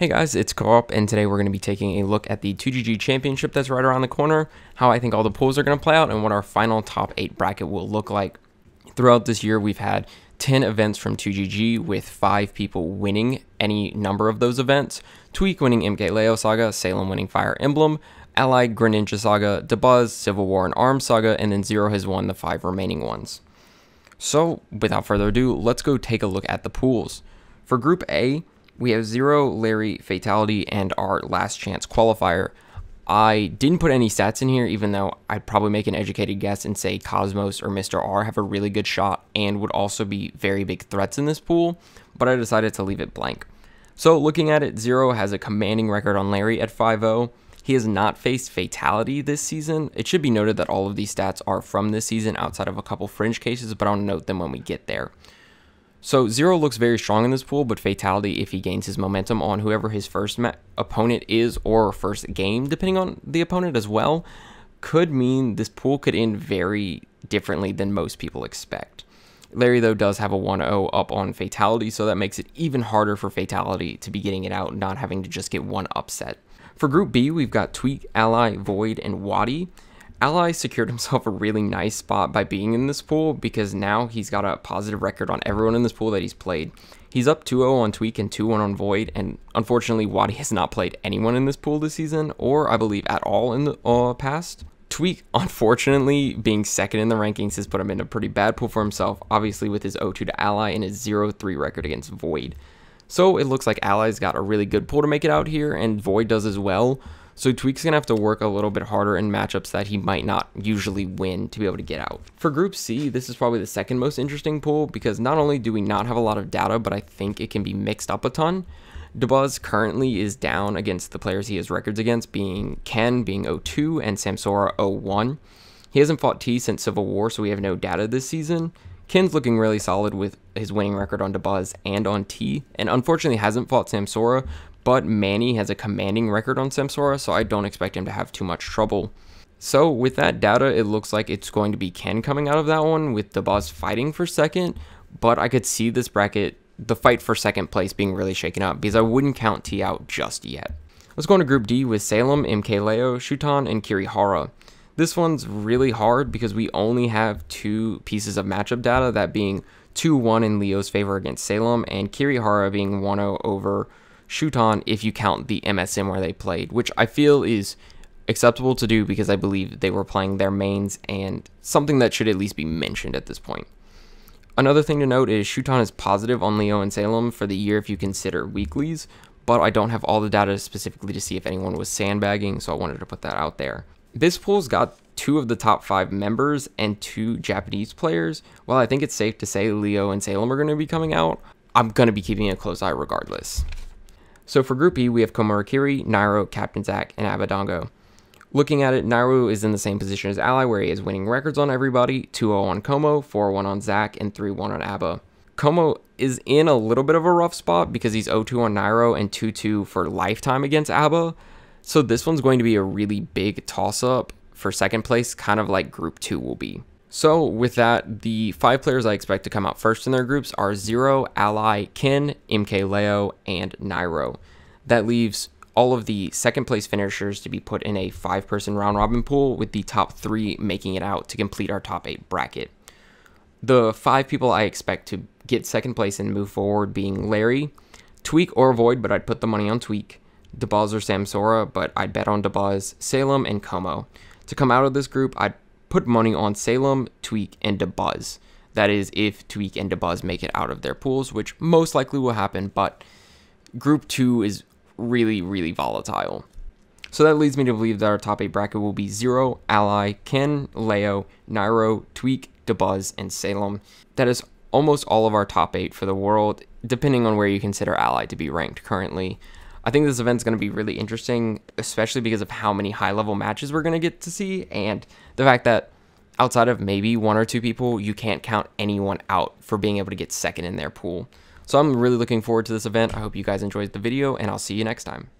Hey guys, it's Co-op, and today we're going to be taking a look at the 2GG Championship that's right around the corner, how I think all the pools are going to play out, and what our final top 8 bracket will look like. Throughout this year, we've had 10 events from 2GG, with 5 people winning any number of those events. Tweak winning MKLeo Saga, Salem winning Fire Emblem, Ally Greninja Saga, Dabuz, Civil War and Arms Saga, and then Zero has won the 5 remaining ones. So, without further ado, let's go take a look at the pools. For Group A, we have Zero, Larry, Fatality, and our last chance qualifier. I didn't put any stats in here, even though I'd probably make an educated guess and say Cosmos or Mr. R have a really good shot and would also be very big threats in this pool, but I decided to leave it blank. So looking at it, Zero has a commanding record on Larry at 5-0. He has not faced Fatality this season. It should be noted that all of these stats are from this season outside of a couple fringe cases, but I'll note them when we get there. So Zero looks very strong in this pool, but Fatality, if he gains his momentum on whoever his first opponent is or first game, depending on the opponent as well, could mean this pool could end very differently than most people expect. Larry, though, does have a 1-0 up on Fatality, so that makes it even harder for Fatality to be getting it out, not having to just get one upset. For Group B, we've got Tweak, Ally, Void, and Wadi. Ally secured himself a really nice spot by being in this pool because now he's got a positive record on everyone in this pool that he's played. He's up 2-0 on Tweak and 2-1 on Void, and unfortunately Wadi has not played anyone in this pool this season, or I believe at all in the past. Tweak, unfortunately, being second in the rankings has put him in a pretty bad pool for himself, obviously with his 0-2 to Ally and his 0-3 record against Void. So it looks like Ally's got a really good pool to make it out here, and Void does as well. So Tweak's going to have to work a little bit harder in matchups that he might not usually win to be able to get out. For Group C, this is probably the second most interesting pool because not only do we not have a lot of data, but I think it can be mixed up a ton. Dabuz currently is down against the players he has records against, being Ken being 0-2 and Samsora 0-1. He hasn't fought T since Civil War, so we have no data this season. Ken's looking really solid with his winning record on Dabuz and on T, and unfortunately hasn't fought Samsora, but Manny has a commanding record on Samsora, so I don't expect him to have too much trouble. So with that data, it looks like it's going to be Ken coming out of that one, with Dabuz fighting for second, but I could see this bracket, the fight for second place, being really shaken up, because I wouldn't count T out just yet. Let's go into Group D with Salem, MKLeo, Shuton, and Kirihara. This one's really hard because we only have 2 pieces of matchup data, that being 2-1 in Leo's favor against Salem, and Kirihara being 1-0 over Shuton if you count the MSM where they played, which I feel is acceptable to do because I believe they were playing their mains and something that should at least be mentioned at this point. Another thing to note is Shuton is positive on Leo and Salem for the year if you consider weeklies, but I don't have all the data specifically to see if anyone was sandbagging, so I wanted to put that out there. This pool's got 2 of the top 5 members and 2 Japanese players. While I think it's safe to say Leo and Salem are going to be coming out, I'm going to be keeping a close eye regardless. So for Group E, we have Komarakiri, Nairo, Captain Zack, and Abadango. Looking at it, Nairo is in the same position as Ally, where he is winning records on everybody, 2-0 on Como, 4-1 on Zack, and 3-1 on Abba. Como is in a little bit of a rough spot because he's 0-2 on Nairo and 2-2 for lifetime against Abba. So this one's going to be a really big toss-up for second place, kind of like Group 2 will be. So with that, the 5 players I expect to come out first in their groups are Zero, Ally, Ken, MKLeo, and Nairo. That leaves all of the second place finishers to be put in a 5-person round robin pool, with the top 3 making it out to complete our top 8 bracket. The 5 people I expect to get second place and move forward being Larry, Tweak or Void, but I'd put the money on Tweak, Dabuz or Samsora, but I'd bet on Dabuz, Salem, and Como. To come out of this group, I'd put money on Salem, Tweak, and Dabuz. That is, if Tweak and Dabuz make it out of their pools, which most likely will happen, but Group 2 is really, really volatile. So that leads me to believe that our top 8 bracket will be Zero, Ally, Ken, Leo, Nairo, Tweak, Dabuz, and Salem. That is almost all of our top 8 for the world, depending on where you consider Ally to be ranked currently. I think this event's going to be really interesting, especially because of how many high-level matches we're going to get to see, and the fact that outside of maybe 1 or 2 people, you can't count anyone out for being able to get second in their pool. So I'm really looking forward to this event. I hope you guys enjoyed the video, and I'll see you next time.